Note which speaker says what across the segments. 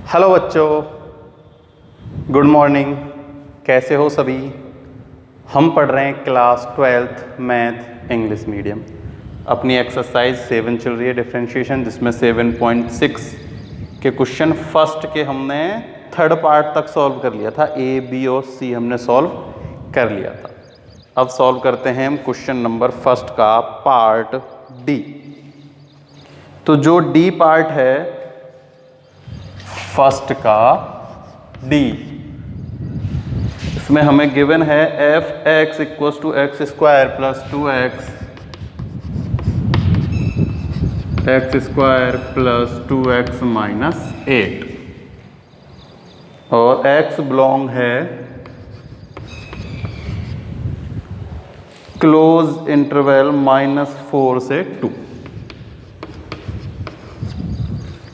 Speaker 1: Hello बच्चों, good morning. कैसे हो सभी? हम पढ़ रहे हैं class 12th math English medium. अपनी एक्सरसाइज 7 चल रही है डिफरेंशिएशन, जिसमें 7.6 के क्वेश्चन फर्स्ट के हमने थर्ड पार्ट तक सॉल्व कर लिया था। ए, बी और सी हमने सॉल्व कर लिया था। अब सॉल्व करते हैं हम क्वेश्चन नंबर फर्स्ट का पार्ट डी। तो जो डी पार्ट है फर्स्ट का डी, इसमें हमें गिवन है F X equals to X square plus 2x X square plus 2x minus 8, और x बिलोंग है क्लोज इंटरवल -4 से 2।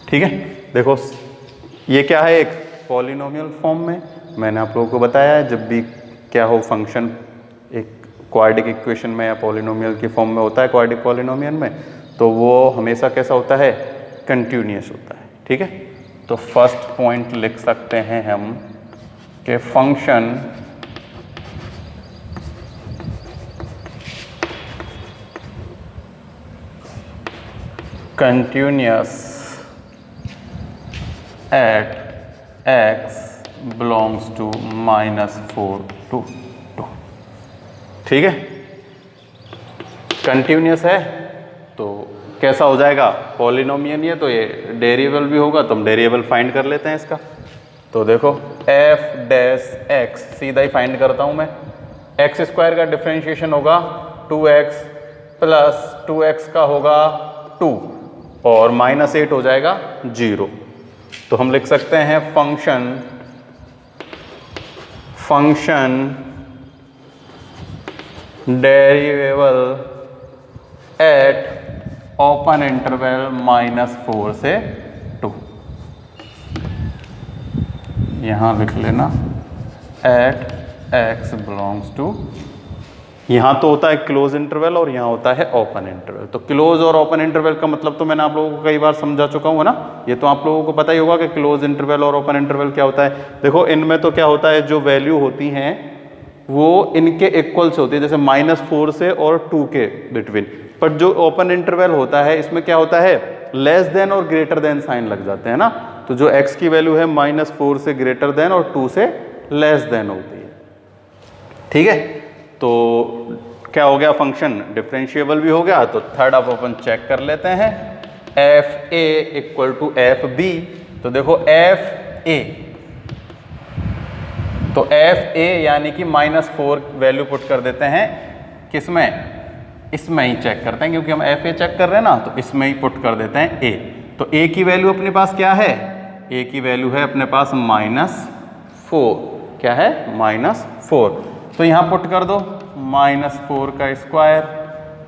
Speaker 1: ठीक है, देखो ये क्या है, एक पॉलिनोमियल फॉर्म में। मैंने आप लोगों को बताया है जब भी क्या हो फंक्शन एक क्वाड्रेटिक इक्वेशन में या पॉलिनोमियल की फॉर्म में होता है, क्वाड्रेटिक पॉलिनोमियल में, तो वो हमेशा कैसा होता है, कंटिन्यूअस होता है। ठीक है, तो फर्स्ट पॉइंट लिख सकते हैं हम कि function continuous at x belongs to -4 to 2। ठीक है, कंटिन्यूअस है तो कैसा हो जाएगा, पॉलिनोमियल है तो ये डेरिवेबल भी होगा, तो हम डेरिवेबल फाइंड कर लेते हैं इसका। तो देखो f डैश x सीधा ही फाइंड करता हूं मैं। एक्स स्क्वायर का डिफरेंशिएशन होगा 2x प्लस 2x का होगा 2 और -8 हो जाएगा 0। तो हम लिख सकते हैं function derivable eight open interval -4 से 2। यहां लिख लेना एट x बिलोंग्स टू, यहाँ तो होता है क्लोज इंटरवल और यहाँ होता है ओपन इंटरवल। तो क्लोज और ओपन इंटरवल का मतलब तो मैंने आप लोगों को कई बार समझा चुका हूँ ना, ये तो आप लोगों को पता ही होगा कि क्लोज इंटरवल और ओपन इंटरवल क्या होता है। देखो इनमें तो क्या होता है, जो वैल्यू होती हैं वो इनके इक्वल्स होती है, जैसे -4 से और 2 के बिटवीन। पर जो ओपन इंटरवल होता है इसमें क्या होता है, लेस देन और ग्रेटर देन साइन लग जाते हैं ना। तो जो x की वैल्यू है -4 से ग्रेटर देन और 2 से लेस देन होती है। ठीक है, तो क्या हो गया, फंक्शन डिफरेंशिएबल भी हो गया। तो थर्ड अब अपन चेक कर लेते हैं, F A equal to F B. तो देखो एफ ए, तो एफ ए यानी कि -4 वैल्यू पुट कर देते हैं किसमें, इसमें ही चेक करते हैं, क्योंकि हम एफ ए चेक कर रहे हैं ना, तो इसमें ही पुट कर देते हैं ए। तो ए की वैल्यू अपने पास क्या है, ए की वैल्यू है अपने पास -4। क्या है, -4। तो यहाँ पुट कर दो -4 का स्क्वायर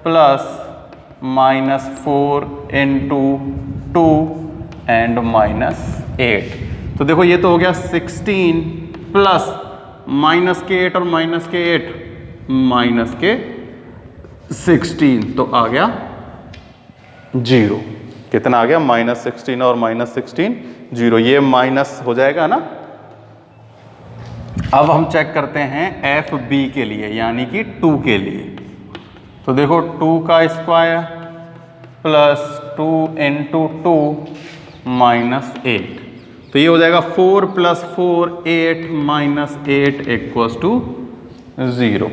Speaker 1: प्लस -4 इंटू 2 एंड -8। तो देखो ये तो हो गया 16 प्लस -8 और -8 -16, तो आ गया 0। कितना आ गया, -16 और -16 0, ये माइनस हो जाएगा ना। अब हम चेक करते हैं एफ बी के लिए, यानी कि 2 के लिए। तो देखो 2 का स्क्वायर प्लस 2 इंटू 2 -8, तो ये हो जाएगा 4 प्लस 4 8 -8 इक्वल्स टू 0।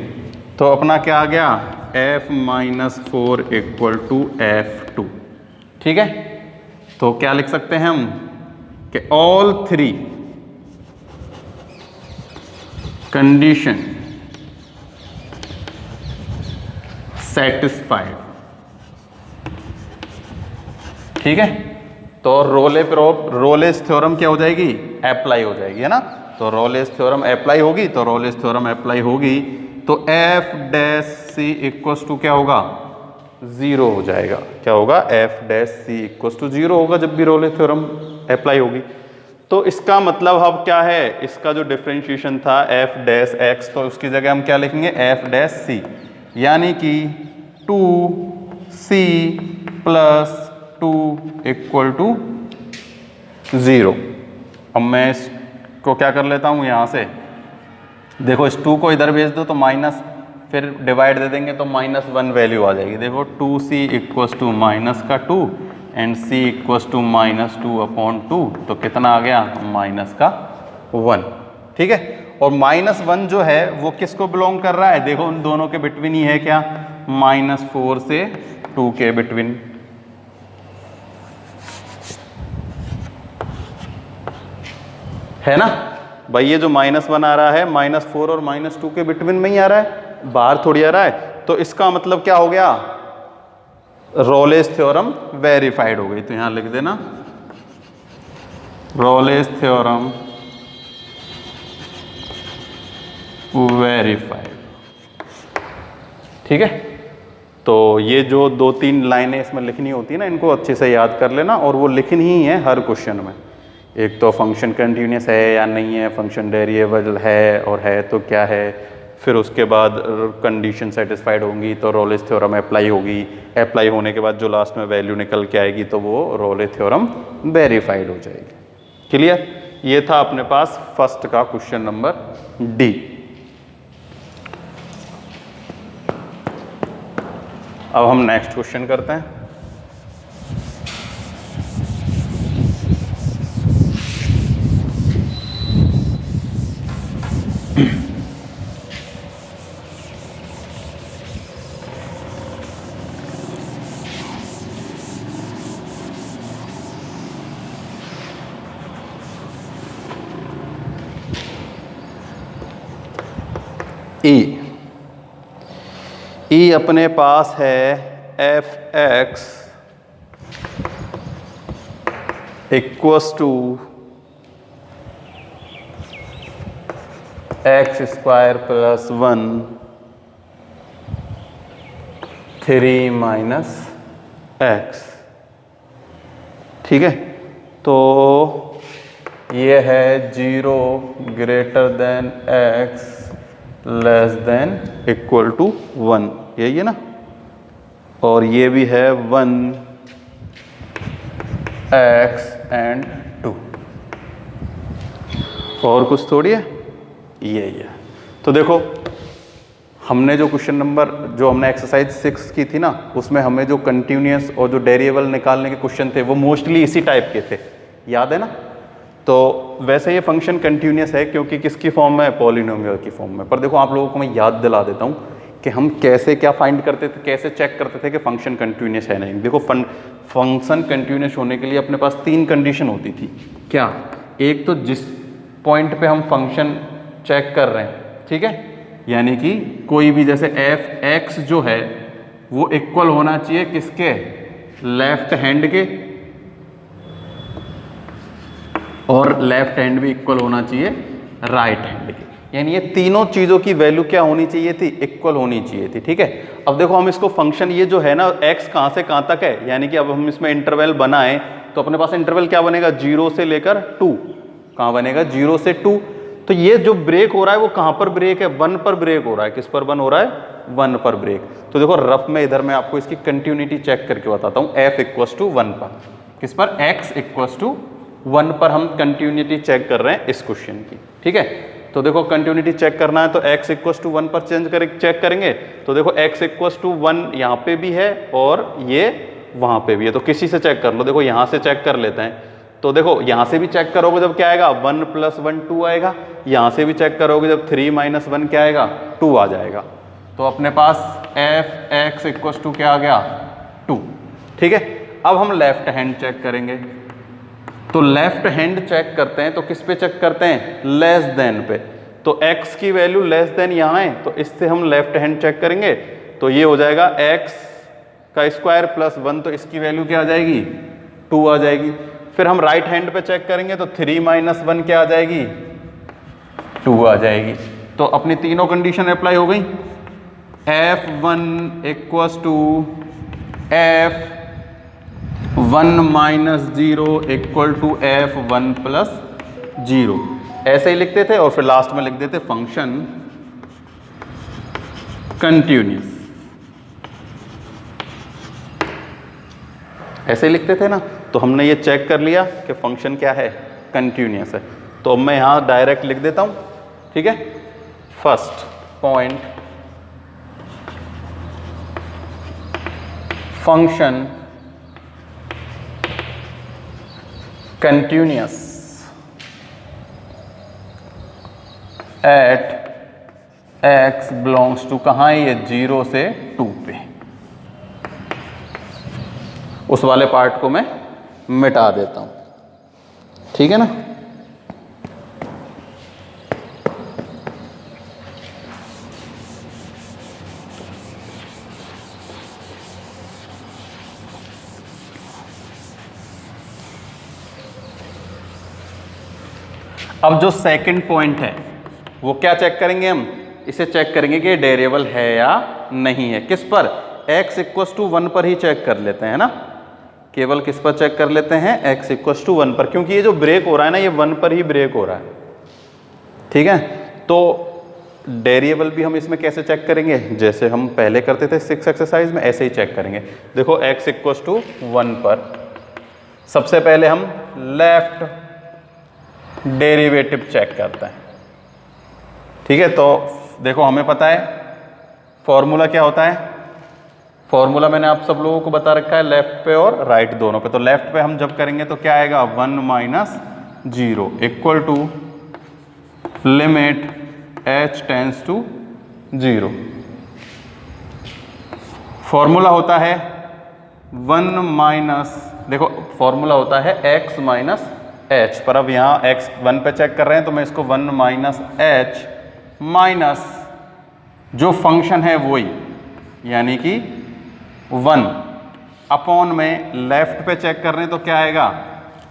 Speaker 1: तो अपना क्या आ गया, f -4 इक्वल टू f2। ठीक है, तो क्या लिख सकते हैं हम कि ऑल 3 कंडीशन सेटिस्फाइड। ठीक है, तो रोलेस थ्योरम क्या हो जाएगी, अप्लाई हो जाएगी, है ना। तो रोलेस थ्योरम अप्लाई होगी, तो रोलेस थ्योरम अप्लाई होगी तो F dash C equals to क्या होगा, 0 हो जाएगा। क्या होगा, F dash C equals to 0 होगा जब भी रोलेस थ्योरम अप्लाई होगी। तो इसका मतलब अब क्या है, इसका जो डिफरेंशिएशन था एफ डैश एक्स, तो उसकी जगह हम क्या लिखेंगे, एफ डैश सी, यानी कि 2c + 2 = 0। अब मैं इसको क्या कर लेता हूँ यहाँ से, देखो इस 2 को इधर भेज दो तो माइनस, फिर डिवाइड दे देंगे तो -1 वैल्यू आ जाएगी। देखो 2c इक्वस टू माइनस का 2 एंड c इक्वस टू -2/2, तो कितना आ गया -1, ठीक है। और -1 जो है वो किसको बिलोंग कर रहा है, देखो उन दोनों के बिटवीन ही है क्या, -4 से 2 के बिटवीन। है ना भाई, ये जो -1 आ रहा है -4 और -2 के बिटवीन में ही आ रहा है, बाहर थोड़ी आ रहा है। तो इसका मतलब क्या हो गया, रोलेस थ्योरम वेरीफाइड हो गई। तो यहां लिख देना रोलेस थ्योरम वेरीफाइड, ठीक है। तो ये जो 2-3 लाइनें इसमें लिखनी होती है ना, इनको अच्छे से याद कर लेना, और वो लिखनी ही है हर क्वेश्चन में। एक तो फंक्शन कंटिन्यूस है या नहीं है, फंक्शन वेरिएबल है और है तो क्या है, फिर उसके बाद कंडीशन सेटिस्फाइड होंगी तो रोलेस थ्योरम अप्लाई होगी, अप्लाई होने के बाद जो लास्ट में वैल्यू निकल के आएगी तो वो रोलेस थ्योरम वेरीफाइड हो जाएगी। क्लियर, ये था अपने पास फर्स्ट का क्वेश्चन नंबर डी। अब हम नेक्स्ट क्वेश्चन करते हैं। ई अपने पास है f(x) equals to x² + 1 3 - x, ठीक है। तो ये है 0 > x < <= 1, यही है ना। और ये भी है 1 x and 2, और कुछ थोड़ी है, यही है। तो देखो हमने जो क्वेश्चन नंबर, जो हमने एक्सरसाइज 6 की थी ना, उसमें हमें जो कंटिन्यूअस और जो डेरिएबल निकालने के क्वेश्चन थे वो मोस्टली इसी टाइप के थे, याद है ना। तो वैसे ये फंक्शन कंटिन्यूअस है क्योंकि किसकी फॉर्म में, पॉलिनोमियल की फॉर्म में। पर देखो आप लोगों को मैं याद दिला देता हूँ कि हम कैसे क्या फाइंड करते थे, कैसे चेक करते थे कि फंक्शन कंटिन्यूअस है नहीं। देखो फंक्शन कंटिन्यूअस होने के लिए अपने पास 3 कंडीशन होती थी। क्या, एक तो जिस पॉइंट पे हम फंक्शन चेक कर रहे हैं, ठीक है, यानी कि कोई भी जैसे f(x) जो है वो इक्वल होना चाहिए किसके, लेफ्ट हैंड के, और लेफ्ट हैंड भी इक्वल होना चाहिए राइट हैंड के। यानी ये तीनों चीज़ों की वैल्यू क्या होनी चाहिए थी, इक्वल होनी चाहिए थी, ठीक है। अब देखो हम इसको फंक्शन, ये जो है ना x कहाँ से कहाँ तक है, यानी कि अब हम इसमें इंटरवल बनाएं तो अपने पास इंटरवल क्या बनेगा, 0 से लेकर 2। कहाँ बनेगा, 0 से 2। तो ये जो ब्रेक हो रहा है वो कहाँ पर ब्रेक है, 1 पर ब्रेक हो रहा है। किस पर 1 हो रहा है, 1 पर ब्रेक। तो देखो रफ में इधर मैं आपको इसकी कंटिन्यूटी चेक करके बताता हूँ। f = 1 पर, किस पर, x = 1 पर हम कंटिन्यूटी चेक कर रहे हैं इस क्वेश्चन की, ठीक है। तो देखो कंटिन्यूटी चेक करना है तो x = 1 पर चेक करेंगे। तो देखो x = 1 यहाँ पे भी है और ये वहाँ पे भी है, तो किसी से चेक कर लो। देखो यहाँ से चेक कर लेते हैं। तो देखो यहाँ से भी चेक करोगे जब क्या आएगा, 1 + 1 2 आएगा। यहाँ से भी चेक करोगे जब 3 - 1 क्या आएगा, 2 आ जाएगा। तो अपने पास f(x) = क्या आ गया, 2, ठीक है। अब हम लेफ्ट हैंड चेक करेंगे। तो लेफ्ट हैंड चेक करते हैं तो किस पे चेक करते हैं, लेस देन पे। तो x की वैल्यू लेस देन यहाँ है, तो इससे हम लेफ्ट हैंड चेक करेंगे। तो ये हो जाएगा x² + 1, तो इसकी वैल्यू क्या आ जाएगी, 2 आ जाएगी। फिर हम राइट हैंड पे चेक करेंगे तो 3 - 1 क्या आ जाएगी, 2 आ जाएगी। तो अपनी तीनों कंडीशन अप्लाई हो गई। f(1) = f(1 - 0) = f(1 + 0), ऐसे ही लिखते थे। और फिर लास्ट में लिख देते फंक्शन कंटिन्यूअस, ऐसे ही लिखते थे ना। तो हमने ये चेक कर लिया कि फंक्शन क्या है, कंटिन्यूस है। तो अब मैं यहाँ डायरेक्ट लिख देता हूँ, ठीक है। First point, function continuous at x belongs to, कहाँ है ये, 0 से 2 पे। उस वाले पार्ट को मैं मिटा देता हूं, ठीक है ना। अब जो सेकंड पॉइंट है वो क्या चेक करेंगे हम, इसे चेक करेंगे कि डेरिएबल है या नहीं है। किस पर, x इक्वल टू 1 पर ही चेक कर लेते हैं ना, केवल किस पर चेक कर लेते हैं, x इक्वल टू 1 पर, क्योंकि ये जो ब्रेक हो रहा है ना ये 1 पर ही ब्रेक हो रहा है, ठीक है। तो डेरिएबल भी हम इसमें कैसे चेक करेंगे, जैसे हम पहले करते थे 6 एक्सरसाइज में, ऐसे ही चेक करेंगे। देखो x इक्वल टू 1 पर सबसे पहले हम लेफ्ट डेरिवेटिव चेक करते हैं, ठीक है। तो देखो हमें पता है फॉर्मूला क्या होता है, फॉर्मूला मैंने आप सब लोगों को बता रखा है लेफ्ट पे और राइट दोनों पे। तो लेफ्ट पे हम जब करेंगे तो क्या आएगा, 1 minus 0 equal to limit h tends to 0। Formula होता है 1 माइनस, देखो फॉर्मूला होता है x माइनस h, पर अब यहाँ x 1 पे चेक कर रहे हैं तो मैं इसको 1 माइनस h माइनस जो फंक्शन है वही, यानी कि 1 अपॉन में लेफ्ट पे चेक कर रहे हैं तो क्या आएगा,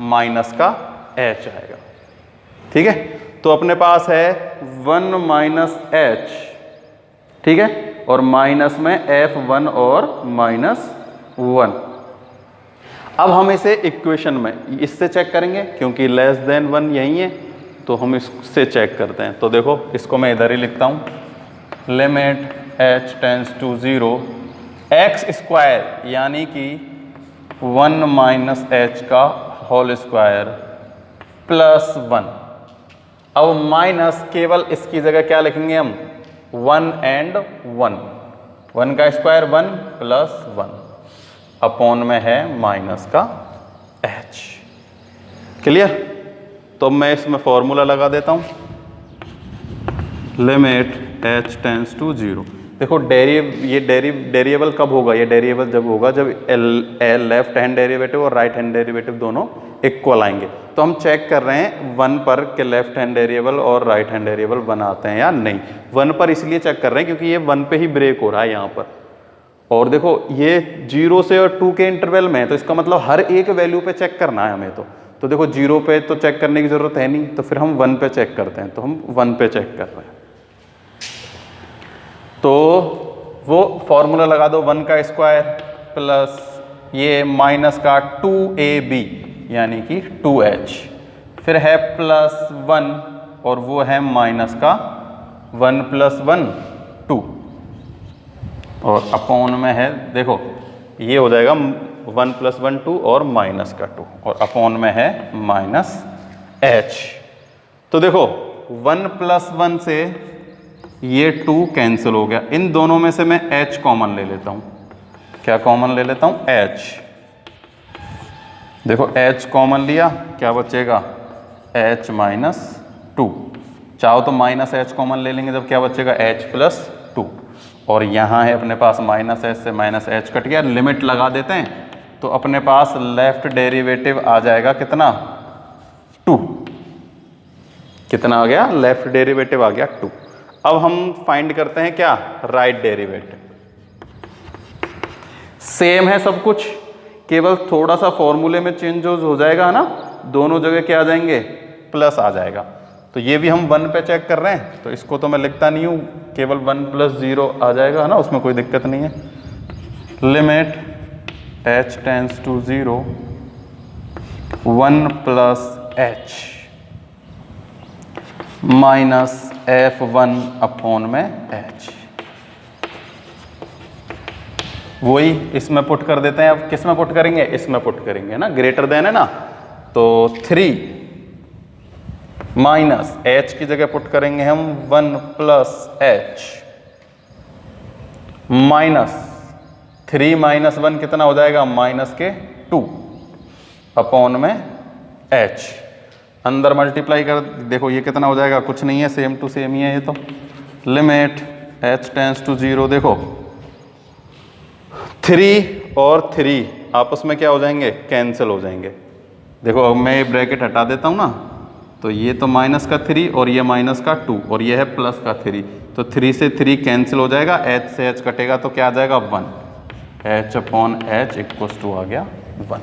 Speaker 1: माइनस का h आएगा, ठीक है। तो अपने पास है 1 माइनस h, ठीक है, और माइनस में f1 और माइनस 1। अब हम इसे इक्वेशन में इससे चेक करेंगे क्योंकि लेस देन 1 यही है, तो हम इससे चेक करते हैं। तो देखो इसको मैं इधर ही लिखता हूँ, limit h tends to 0 x square यानी कि 1 माइनस h का होल स्क्वायर प्लस 1। अब माइनस केवल इसकी जगह क्या लिखेंगे हम, 1 एंड 1, 1 का स्क्वायर 1 प्लस 1 अपॉन में है माइनस का h। क्लियर। तो मैं इसमें फॉर्मूला लगा देता हूँ, लिमिट h टेंस टू 0। देखो डेरिएबल कब होगा, ये डेरिएबल जब होगा जब लेफ्ट हैंड डेरिवेटिव और राइट हैंड डेरिवेटिव दोनों इक्वल आएंगे। तो हम चेक कर रहे हैं 1 पर कि लेफ्ट हैंड डेरिएबल और राइट हैंड डेरिएबल बनाते हैं या नहीं। 1 पर इसलिए चेक कर रहे हैं क्योंकि ये 1 पे ही ब्रेक हो रहा है यहाँ पर, और देखो ये 0 से और 2 के इंटरवल में है, तो इसका मतलब हर एक वैल्यू पे चेक करना है हमें। तो देखो 0 पे तो चेक करने की जरूरत है नहीं, तो फिर हम 1 पे चेक करते हैं, तो हम 1 पे चेक कर रहे हैं। तो वो फॉर्मूला लगा दो, 1 का स्क्वायर प्लस ये माइनस का 2ab यानी कि 2h, फिर है प्लस 1 और वो है माइनस का 1 प्लस 1 2, और अपॉन में है, देखो ये हो जाएगा 1 प्लस 1 2 और माइनस का 2, और अपॉन में है माइनस h। तो देखो 1 प्लस 1 से ये 2 कैंसिल हो गया, इन दोनों में से मैं h कॉमन ले लेता हूँ। क्या कॉमन ले लेता हूँ, h। देखो h कॉमन लिया, क्या बचेगा, h माइनस 2। चाहो तो माइनस h कॉमन ले लेंगे, जब क्या बचेगा, h प्लस 2। और यहाँ है अपने पास माइनस h से माइनस h कट गया, लिमिट लगा देते हैं तो अपने पास लेफ्ट डेरिवेटिव आ जाएगा कितना, 2। कितना आ गया, लेफ्ट डेरिवेटिव आ गया 2। अब हम फाइंड करते हैं क्या, राइट डेरिवेटिव। सेम है सब कुछ, केवल थोड़ा सा फॉर्मूले में चेंज हो जाएगा ना, दोनों जगह क्या आ जाएंगे, प्लस आ जाएगा। तो ये भी हम 1 पे चेक कर रहे हैं, तो इसको तो मैं लिखता नहीं हूँ, केवल 1 प्लस 0 आ जाएगा है ना, उसमें कोई दिक्कत नहीं है। Limit h tends to 0 1 plus h minus f1 upon में h, वही इसमें पुट कर देते हैं। अब किस में पुट करेंगे, इसमें पुट करेंगे ना, ग्रेटर देन है ना, तो 3 माइनस h की जगह पुट करेंगे हम 1 प्लस एच माइनस 3 माइनस 1 कितना हो जाएगा, माइनस के 2 अपॉन में h, अंदर मल्टीप्लाई कर देखो ये कितना हो जाएगा, कुछ नहीं है, सेम टू सेम ही है ये तो। लिमिट h टेंड्स टू 0, देखो 3 और 3 आपस में क्या हो जाएंगे, कैंसिल हो जाएंगे। देखो अब मैं ये ब्रैकेट हटा देता हूँ ना, तो ये तो माइनस का 3 और ये माइनस का 2 और ये है प्लस का 3, तो 3 से 3 कैंसिल हो जाएगा, h से h कटेगा तो क्या आ जाएगा 1, h upon h equals to आ गया 1।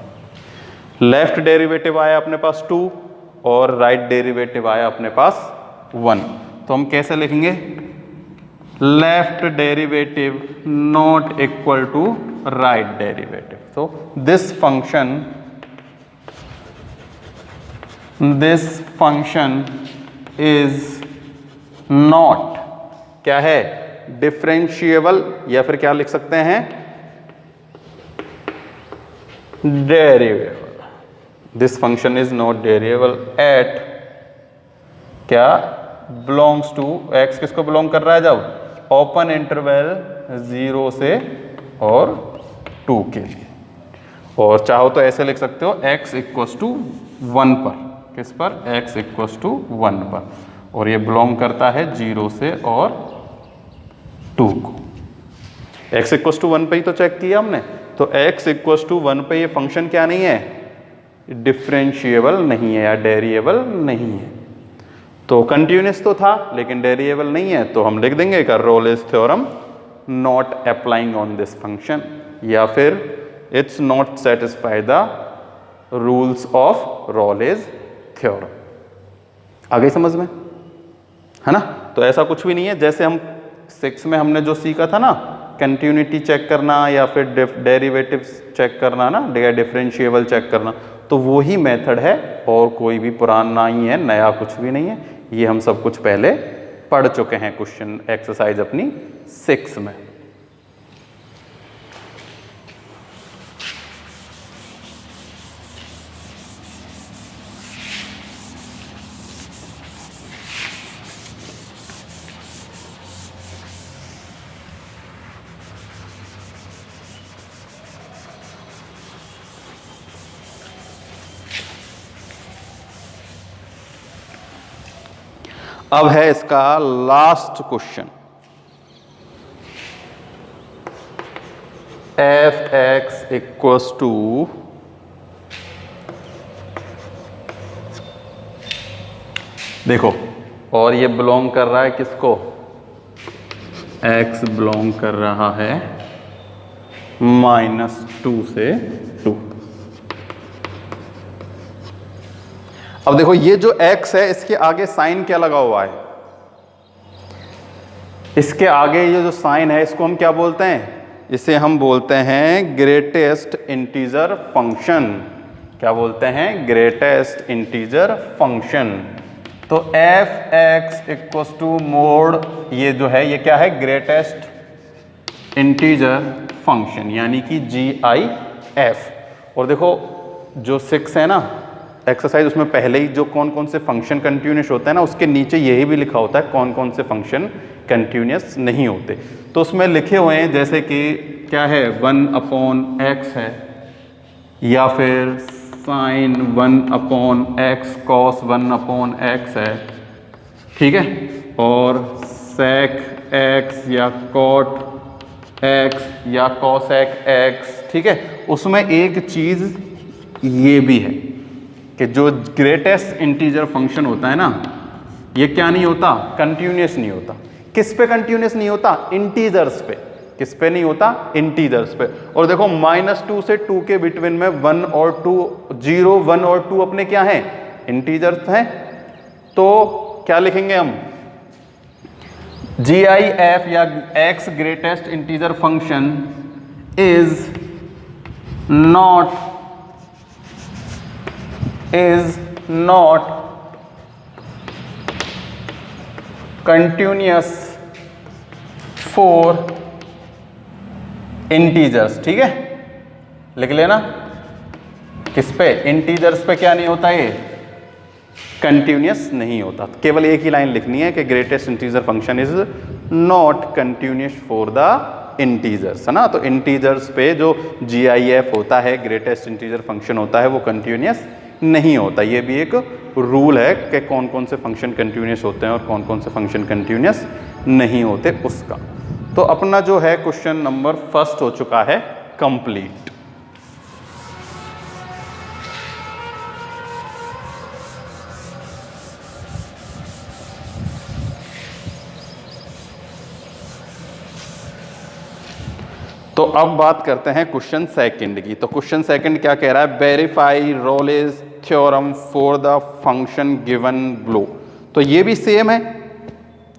Speaker 1: लेफ्ट डेरिवेटिव आया अपने पास 2 और राइट डेरिवेटिव आया अपने पास 1, तो हम कैसे लिखेंगे, left derivative not equal to right derivative. तो दिस फंक्शन इज नॉट क्या है, डिफरेंशिएबल, या फिर क्या लिख सकते हैं, derivable. This function is not derivable at क्या बिलोंग्स टू, x किसको बिलोंग कर रहा है, जब ओपन इंटरवल 0 से और 2 के लिए। और चाहो तो ऐसे लिख सकते हो x इक्वल्स टू 1 पर, किस पर, x इक्वल्स टू 1 पर, और ये बिलोंग करता है 0 से और 2 को। x इक्वल्स टू 1 पे ही तो चेक किया हमने, तो x इक्वल्स टू 1 पे ये फंक्शन क्या नहीं है, डिफरेंशिएबल नहीं है या डेरिएबल नहीं है। तो कंटिन्यूअस तो था लेकिन डेरिएबल नहीं है, तो हम लिख देंगे का Rolle's theorem not applying on this function, या फिर it's not satisfy the rules of Rolle's theorem. आ गई समझ में, है ना। तो ऐसा कुछ भी नहीं है, जैसे हम 6 में हमने जो सीखा था ना, कंटिन्यूटी चेक करना या फिर डेरिवेटिव्स चेक करना ना, डिफरेंशिएबल चेक करना, तो वो ही मेथड है और कोई भी पुराना ही है, नया कुछ भी नहीं है। ये हम सब कुछ पहले पढ़ चुके हैं क्वेश्चन एक्सरसाइज अपनी 6 में। अब है इसका last question, F X equals to देखो, और ये बिलोंग कर रहा है किसको, x बिलोंग कर रहा है -2 से 2। अब देखो ये जो x है इसके आगे साइन क्या लगा हुआ है, इसके आगे ये जो साइन है इसको हम क्या बोलते हैं, इसे हम बोलते हैं ग्रेटेस्ट इंटीजर फंक्शन। क्या बोलते हैं, ग्रेटेस्ट इंटीजर फंक्शन। तो F X equals to mod, ये जो है ये क्या है, ग्रेटेस्ट इंटीजर फंक्शन, यानी कि GIF। और देखो जो 6 है ना एक्सरसाइज, उसमें पहले ही जो कौन कौन से फंक्शन कंटिन्यूस होता है ना, उसके नीचे यही भी लिखा होता है कौन कौन से फंक्शन कंटिन्यूस नहीं होते। तो उसमें लिखे हुए हैं जैसे कि क्या है, 1/x है, या फिर साइन 1/x कॉस 1/x है, ठीक है, और सेक x या कॉट x या कॉसेक x, ठीक है। उसमें एक चीज़ ये भी है कि जो ग्रेटेस्ट इंटीजर फंक्शन होता है ना, ये क्या नहीं होता, कंटिन्यूस नहीं होता। किस पे कंटिन्यूस नहीं होता, इंटीजर्स पे। किस पे नहीं होता, इंटीजर्स पे। और देखो -2 से 2 के बिटवीन में 1 और 2, 0, 1 और 2 अपने क्या हैं, इंटीजर्स हैं। तो क्या लिखेंगे हम, GIF या x greatest integer function is not continuous for integers, ठीक है, लिख लेना। किस पे, इंटीजर्स पे क्या नहीं होता, ये कंटिन्यूस नहीं होता। केवल एक ही लाइन लिखनी है कि greatest integer function is not continuous for the integers, है ना। तो इंटीजर्स पे जो GIF होता है, ग्रेटेस्ट इंटीजर फंक्शन होता है, वो कंटिन्यूस नहीं होता। ये भी एक रूल है कि कौन कौन से फंक्शन कंटिन्यूस होते हैं और कौन कौन से फंक्शन कंटिन्यूस नहीं होते उसका। तो अपना जो है क्वेश्चन नंबर फर्स्ट हो चुका है कंप्लीट। तो अब बात करते हैं क्वेश्चन सेकंड की। तो क्वेश्चन सेकंड क्या कह रहा है, verify Rolle's theorem for the function given below. तो ये भी सेम है,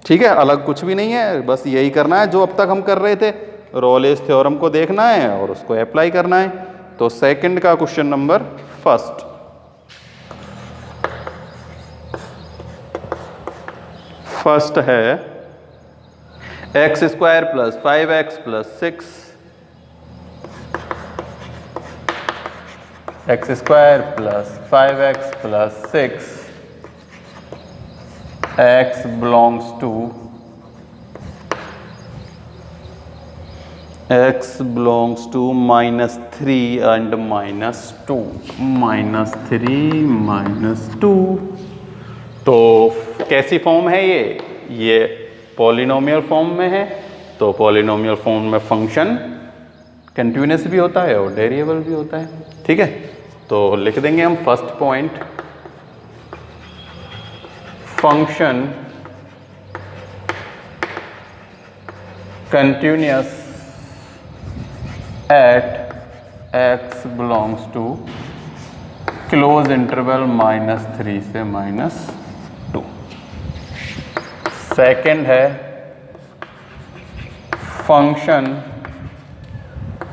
Speaker 1: ठीक है, अलग कुछ भी नहीं है, बस यही करना है जो अब तक हम कर रहे थे। रोलेस थ्योरम को देखना है और उसको अप्लाई करना है। तो सेकंड का क्वेश्चन नंबर फर्स्ट, फर्स्ट है x² + 5x + 6 x² + 5x + 6 x belongs to -3 and -2, -3 -2। तो कैसी फॉर्म है ये पॉलिनोमियल फॉर्म में है। तो पॉलिनोमियल फॉर्म में फंक्शन कंटिन्यूस भी होता है और वेरिएबल भी होता है, ठीक है। तो लिख देंगे हम first point, function continuous at x belongs to close interval -3 से -2। सेकंड है function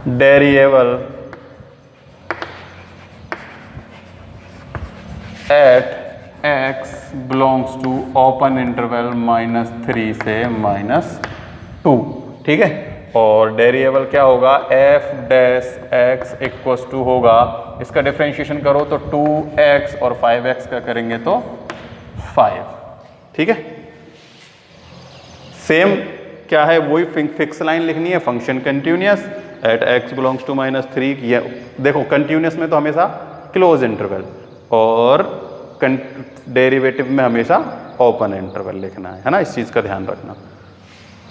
Speaker 1: variable eight x belongs to open interval -3 से -2, ठीक है। और वेरिएबल क्या होगा, f' x = होगा, इसका डिफरेंशिएशन करो तो 2x और 5x का करेंगे तो 5, ठीक है। सेम क्या है, वही फिक्स लाइन लिखनी है, function continuous at x belongs to -3। ये देखो कंटिन्यूस में तो हमेशा क्लोज इंटरवल और डेरिवेटिव में हमेशा ओपन इंटरवल लिखना है ना, इस चीज़ का ध्यान रखना।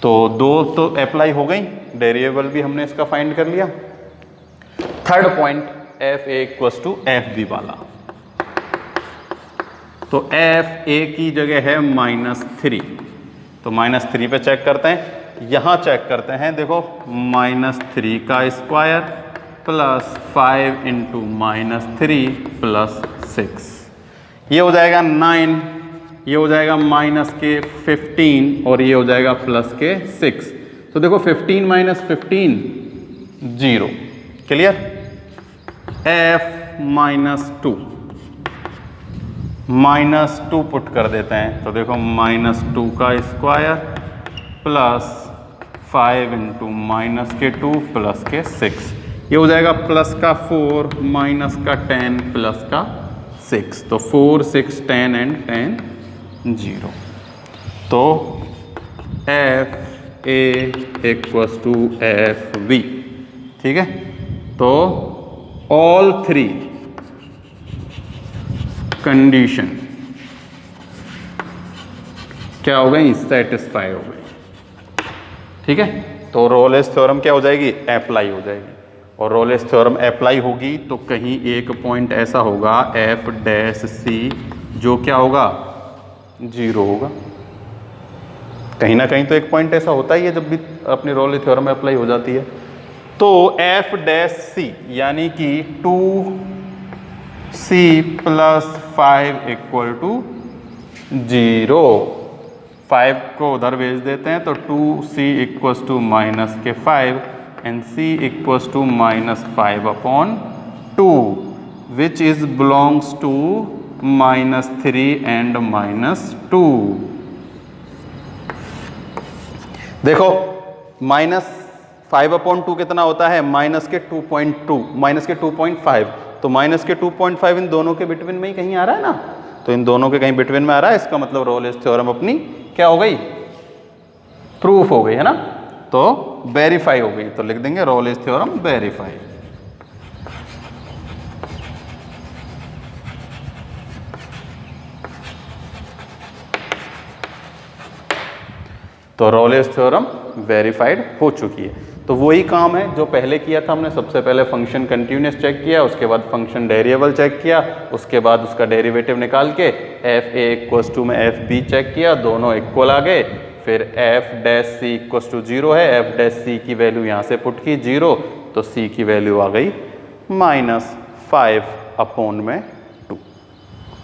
Speaker 1: तो दो तो अप्लाई हो गई, वेरिएबल भी हमने इसका फाइंड कर लिया। थर्ड पॉइंट fa = fb वाला। तो fa की जगह है -3, तो -3 पे चेक करते हैं। यहाँ चेक करते हैं, देखो -3 का स्क्वायर + 5 × -3 + 6, ये हो जाएगा 9, ये हो जाएगा -15 और ये हो जाएगा +6। तो देखो 15 - 15 0, क्लियर। f -2 -2 पुट कर देते हैं। तो देखो -2 का स्क्वायर + 5 × -2 + 6, ये हो जाएगा +4 -10 +6। तो 4 6 10 and 10 0। तो fa = fb, ठीक है। तो ऑल 3 कंडीशन क्या हो गई, सेटिस्फाई हो गई, ठीक है। तो रोलेस थ्योरम क्या हो जाएगी, अप्लाई हो जाएगी। और रोलेस थ्योरम अप्लाई होगी तो कहीं एक पॉइंट ऐसा होगा f' जो क्या होगा, 0 होगा। कहीं ना कहीं तो एक पॉइंट ऐसा होता ही है जब भी अपनी रोलेस थ्योरम अप्लाई हो जाती है। तो f' यानी कि 2c + 5 = 0। 5 को उधर भेज देते हैं तो 2c = -5 and c = -5/2 which is belongs to -3 and -2। देखो -5/2 कितना होता है, -2.2 -2.5। तो -2.5 इन दोनों के बिटवीन में ही कहीं आ रहा है ना। तो इन दोनों के कहीं बिटवीन में आ रहा है, इसका मतलब रोलेस थ्योरम अपनी क्या हो गई, प्रूफ हो गई है ना, तो वेरीफाई हो गई। तो लिख देंगे रोलेस थ्योरम वेरीफाई। तो रोलेस थ्योरम वेरीफाइड हो चुकी है। तो वही काम है जो पहले किया था हमने। सबसे पहले फंक्शन कंटिन्यूस चेक किया, उसके बाद फंक्शन वेरिएबल चेक किया, उसके बाद उसका डेरिवेटिव निकाल के एफ ए इक्वल्स टू में एफ बी चेक किया, दोनों इक्वल आ गए। फिर F dash C equals to 0 है, एफ डैश सी की वैल्यू यहाँ से पुट की 0, तो सी की वैल्यू आ गई -5/2।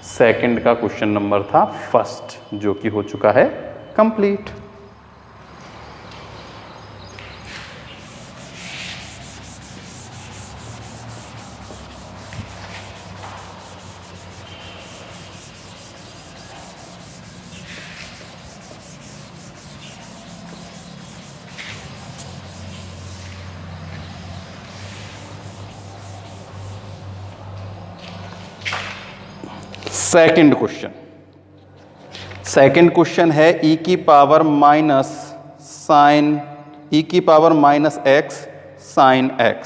Speaker 1: सेकंड का क्वेश्चन नंबर था फर्स्ट, जो कि हो चुका है कंप्लीट। सेकंड क्वेश्चन है e की पावर -x sin x।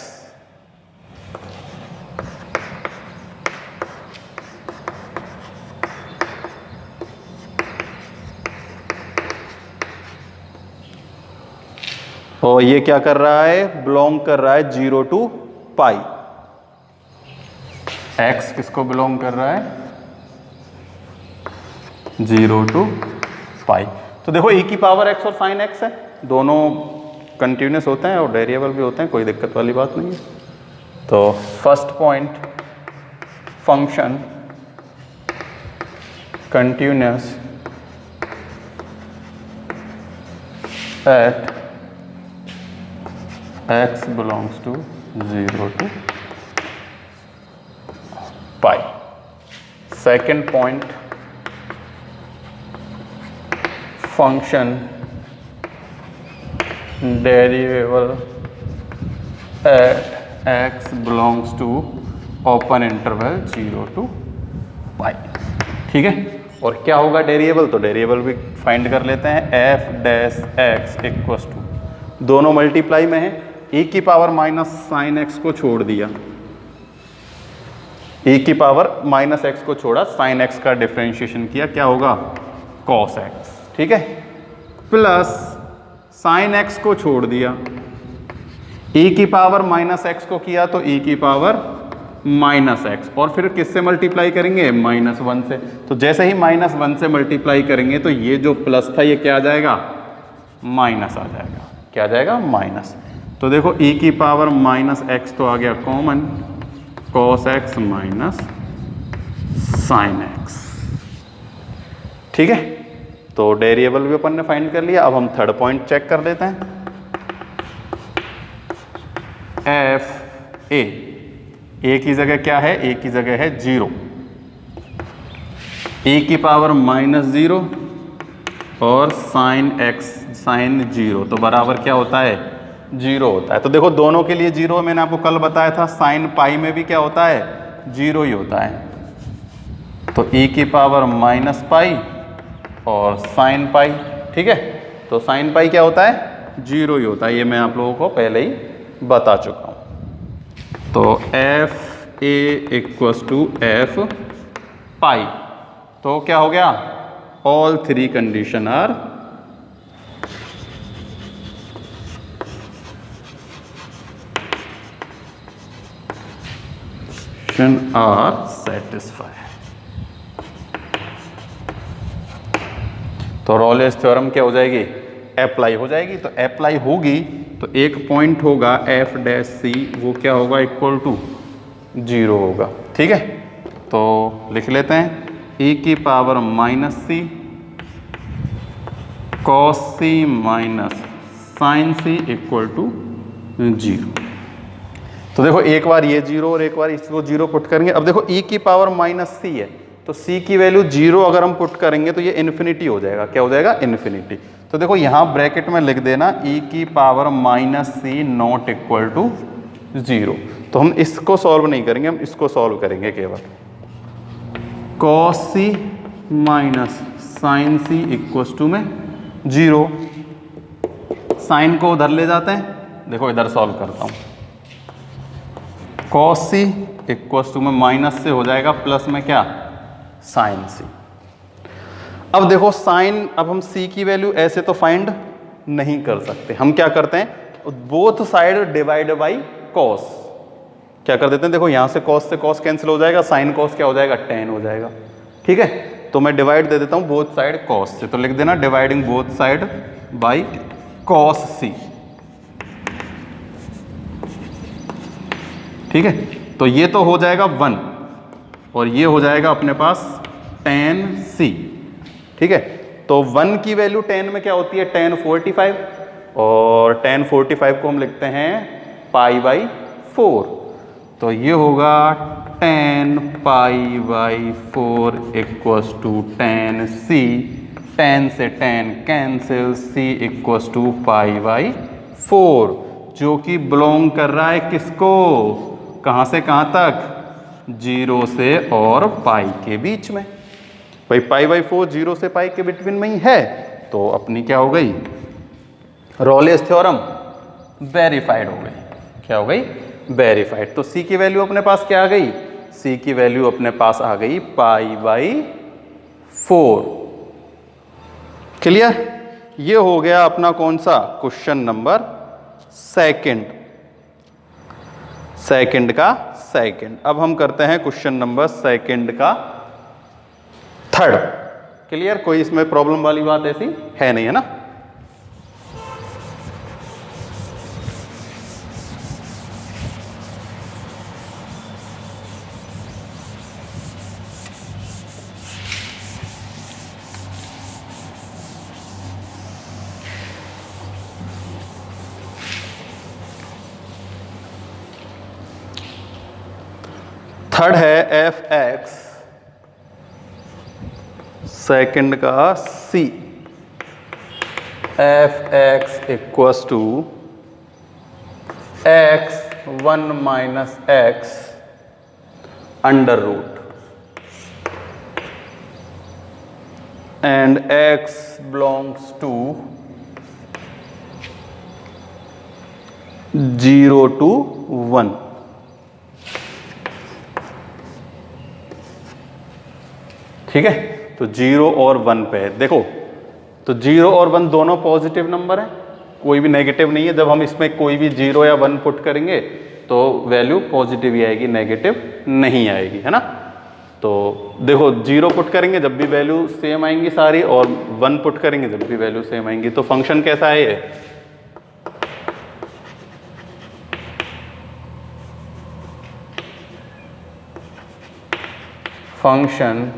Speaker 1: और ये क्या कर रहा है, बिलोंग कर रहा है 0 to पाई। x किसको बिलोंग कर रहा है, 0 to पाई। तो देखो e की पावर x और साइन x है, दोनों कंटिन्यूस होते हैं और वेरिएबल भी होते हैं, कोई दिक्कत वाली बात नहीं है। तो first point, function continuous at x belongs to 0 to pi. Second point, function derivable at x belongs to open interval 0 to pi. ठीक है, और क्या होगा डेरिवेबल, तो डेरिवेबल भी फाइंड कर लेते हैं। F dash X equals to, दोनों मल्टीप्लाई में है, e की पावर माइनस साइन एक्स को छोड़ दिया, e की पावर माइनस एक्स को छोड़ा, साइन एक्स का डिफरेंशिएशन किया, क्या होगा कॉस एक्स। ठीक है, प्लस साइन एक्स को छोड़ दिया, e की पावर माइनस एक्स को किया तो e की पावर माइनस एक्स, और फिर किससे मल्टीप्लाई करेंगे, -1 से। तो जैसे ही -1 से मल्टीप्लाई करेंगे तो ये जो प्लस था ये क्या आ जाएगा, माइनस आ जाएगा। क्या आ जाएगा, माइनस। तो देखो e की पावर माइनस एक्स तो आ गया common, cos x minus sine x. ठीक है, तो डेरिवेबल भी अपन ने फाइंड कर लिया। अब हम थर्ड पॉइंट चेक कर लेते हैं। एफ ए की जगह क्या है, ए की जगह है 0, e की पावर -0 और साइन एक्स साइन 0, तो बराबर क्या होता है, 0 होता है। तो देखो दोनों के लिए 0, मैंने आपको कल बताया था, साइन पाई में भी क्या होता है, 0 ही होता है। तो e की पावर -पाई और साइन पाई। ठीक है, तो साइन पाई क्या होता है, 0 ही होता है, ये मैं आप लोगों को पहले ही बता चुका हूँ। तो F A equals to F pi, तो क्या हो गया, ऑल 3 कंडीशन आर सेटिस्फाई। तो रोलेस थ्योरम क्या हो जाएगी, अप्लाई हो जाएगी। तो अप्लाई होगी तो एक पॉइंट होगा एफ डैश सी, वो क्या होगा, इक्वल टू 0 होगा। ठीक है, तो लिख लेते हैं e की power -c cos C minus sine C equal to 0। तो देखो एक बार ये 0 और एक बार इसको 0 पुट करेंगे। अब देखो e की पावर -c है, तो c की वैल्यू 0 अगर हम पुट करेंगे तो ये इन्फिनिटी हो जाएगा। क्या हो जाएगा, इन्फिनिटी। तो देखो यहाँ ब्रैकेट में लिख देना e की power -c not equal to 0। तो हम इसको सॉल्व नहीं करेंगे, हम इसको सॉल्व करेंगे केवल। Cos C minus sine C equals to में 0। साइन को उधर ले जाते हैं, देखो इधर सॉल्व करता हूँ। कॉस सी इक्वस टू में माइनस से हो जाएगा प्लस में क्या, साइन सी। अब देखो साइन, अब हम सी की वैल्यू ऐसे तो फाइंड नहीं कर सकते, हम क्या करते हैं, both side divide by cos, क्या कर देते हैं, देखो यहां से कॉस कैंसिल हो जाएगा, साइन कॉस क्या हो जाएगा, टेन हो जाएगा। ठीक है, तो मैं डिवाइड दे देता हूं बोथ साइड कॉस से, तो लिख देना dividing both side by cos C. ठीक है, तो ये तो हो जाएगा 1 और ये हो जाएगा अपने पास tan c। ठीक है, तो 1 की वैल्यू tan में क्या होती है, tan 45, और tan 45 को हम लिखते हैं पाई बाई 4, तो ये होगा tan pi by 4 equals to tan c, tan से tan cancel, c equals to pi by 4, जो कि बिलोंग कर रहा है किसको, कहाँ से कहाँ तक, 0 से और पाई के बीच में। भाई पाई बाई 4 0 से पाई के बिटवीन में ही है, तो अपनी क्या हो गई, रॉलेस थ्योरम वेरीफाइड हो गई। क्या हो गई, वेरीफाइड। तो सी की वैल्यू अपने पास क्या आ गई, सी की वैल्यू अपने पास आ गई पाई बाई 4। क्लियर, ये हो गया अपना कौन सा, क्वेश्चन नंबर सेकंड का सेकंड। अब हम करते हैं क्वेश्चन नंबर सेकंड का थर्ड। क्लियर, कोई इसमें प्रॉब्लम वाली बात ऐसी है नहीं, है ना। थर्ड है एफ एक्स, सेकंड का C, F X equals to X 1 minus X under root, and X belongs to 0 to 1। ठीक है, तो 0 और 1 पे है। देखो, तो 0 और 1 दोनों पॉजिटिव नंबर हैं, कोई भी नेगेटिव नहीं है। जब हम इसमें कोई भी 0 या 1 पुट करेंगे तो वैल्यू पॉजिटिव ही आएगी, नेगेटिव नहीं आएगी, है ना। तो देखो 0 पुट करेंगे जब भी वैल्यू सेम आएंगी सारी, और 1 पुट करेंगे जब भी वैल्यू सेम आएंगी। तो फंक्शन कैसा है ये, function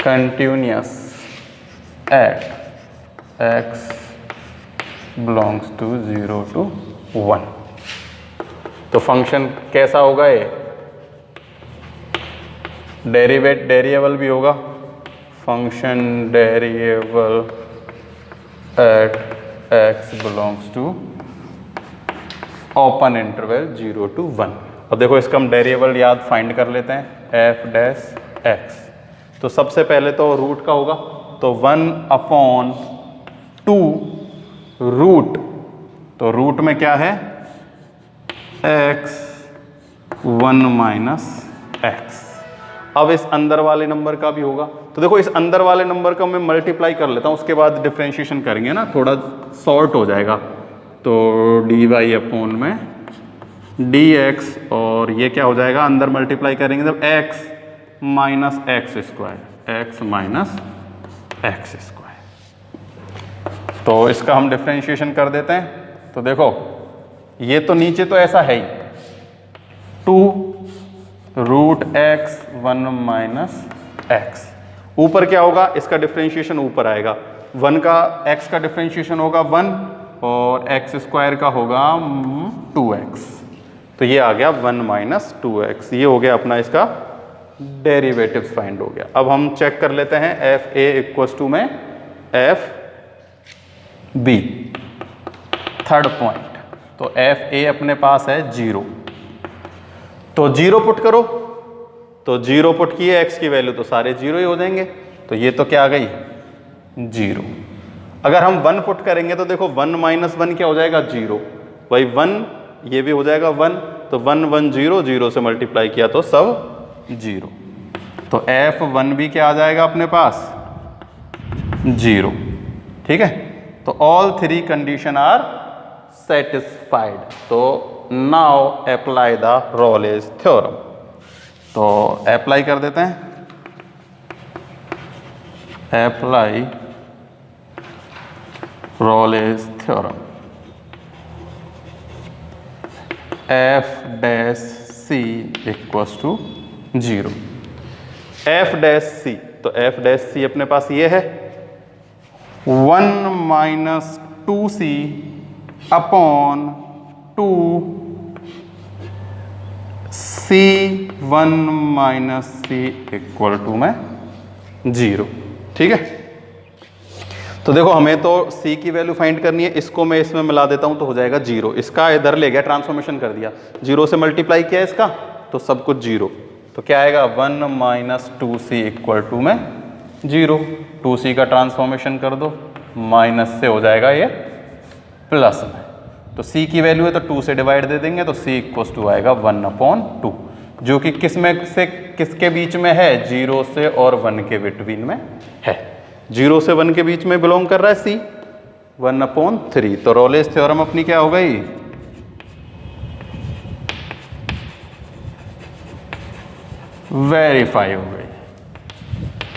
Speaker 1: continuous at x belongs to 0 to 1। तो फंक्शन कैसा होगा ये, डेरिएबल भी होगा, function derivable at x belongs to open interval 0 to 1। अब देखो इसका हम डेरिएबल याद फाइंड कर लेते हैं, f डैश x। तो सबसे पहले तो रूट का होगा, तो 1/2 रूट, तो रूट में क्या है, x 1 माइनस x। अब इस अंदर वाले नंबर का भी होगा, तो देखो इस अंदर वाले नंबर का मैं मल्टीप्लाई कर लेता हूँ, उसके बाद डिफ्रेंशिएशन करेंगे ना, थोड़ा शॉर्ट हो जाएगा। तो dy अपॉन में dx, और ये क्या हो जाएगा, अंदर मल्टीप्लाई करेंगे जब x minus x square, x minus x square. तो इसका हम डिफ्रेंशिएशन कर देते हैं। तो देखो ये तो नीचे तो ऐसा है ही, 2 रूट एक्स 1 माइनस एक्स। ऊपर क्या होगा, इसका डिफ्रेंशिएशन ऊपर आएगा, 1 का x का डिफ्रेंशिएशन होगा 1, और एक्स स्क्वायर का होगा 2x। तो ये आ गया 1 माइनस 2x। ये हो गया अपना इसका डेरिवेटिव्स फाइंड हो गया। अब हम चेक कर लेते हैं एफ ए इक्वस टू में एफ बी, थर्ड पॉइंट। तो एफ ए अपने पास है 0, तो 0 पुट करो, तो 0 पुट किए x की वैल्यू तो सारे 0 ही हो जाएंगे, तो ये तो क्या आ गई 0। अगर हम 1 पुट करेंगे तो देखो 1 माइनस 1 क्या हो जाएगा 0, वही 1, ये भी हो जाएगा 1, तो 1 1 0, 0 से मल्टीप्लाई किया तो सब 0, तो F1 भी क्या आ जाएगा अपने पास 0। ठीक है, तो ऑल 3 कंडीशन आर सेटिस्फाइड। तो now apply the Rolle's theorem. तो अप्लाई कर देते हैं, apply Rolle's theorem. F dash C equals to 0। F dash C, तो F डैश C अपने पास ये है 1 minus 2C upon 2 C1 minus C equal to में 0। ठीक है, तो देखो हमें तो C की वैल्यू फाइंड करनी है, इसको मैं इसमें मिला देता हूं तो हो जाएगा 0। इसका इधर ले गया, ट्रांसफॉर्मेशन कर दिया, 0 से मल्टीप्लाई किया इसका तो सब कुछ 0, तो क्या आएगा 1 माइनस 2C इक्वल टू में 0। 2C का ट्रांसफॉर्मेशन कर दो, माइनस से हो जाएगा ये प्लस में, तो C की वैल्यू है तो 2 से डिवाइड दे देंगे, तो C इक्वल्स टू आएगा 1/2, जो कि किस में से किसके बीच में है 0 से और 1 के बिटवीन में है। 0 से 1 के बीच में बिलोंग कर रहा है C, 1/3। तो रॉलेज थ्योरम अपनी क्या हो गई वेरीफाई हो गई।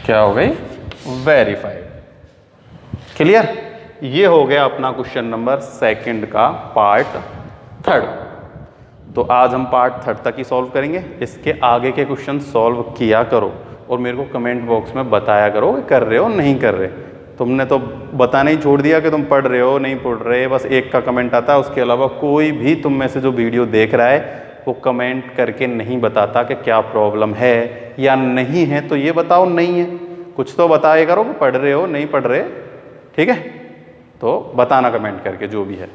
Speaker 1: क्या हो गई वेरीफाइड। क्लियर, ये हो गया अपना क्वेश्चन नंबर 2 का पार्ट 3। तो आज हम पार्ट 3 तक ही सॉल्व करेंगे। इसके आगे के क्वेश्चन सॉल्व किया करो और मेरे को कमेंट बॉक्स में बताया करो कि कर रहे हो नहीं कर रहे। तुमने तो बताना ही छोड़ दिया कि तुम पढ़ रहे हो नहीं पढ़ रहे, बस एक का कमेंट आता है, उसके अलावा कोई भी तुम में से जो वीडियो देख रहा है वो कमेंट करके नहीं बताता कि क्या प्रॉब्लम है या नहीं है। तो ये बताओ नहीं है, कुछ तो बताया करो कि पढ़ रहे हो नहीं पढ़ रहे। ठीक है, तो बताना कमेंट करके जो भी है।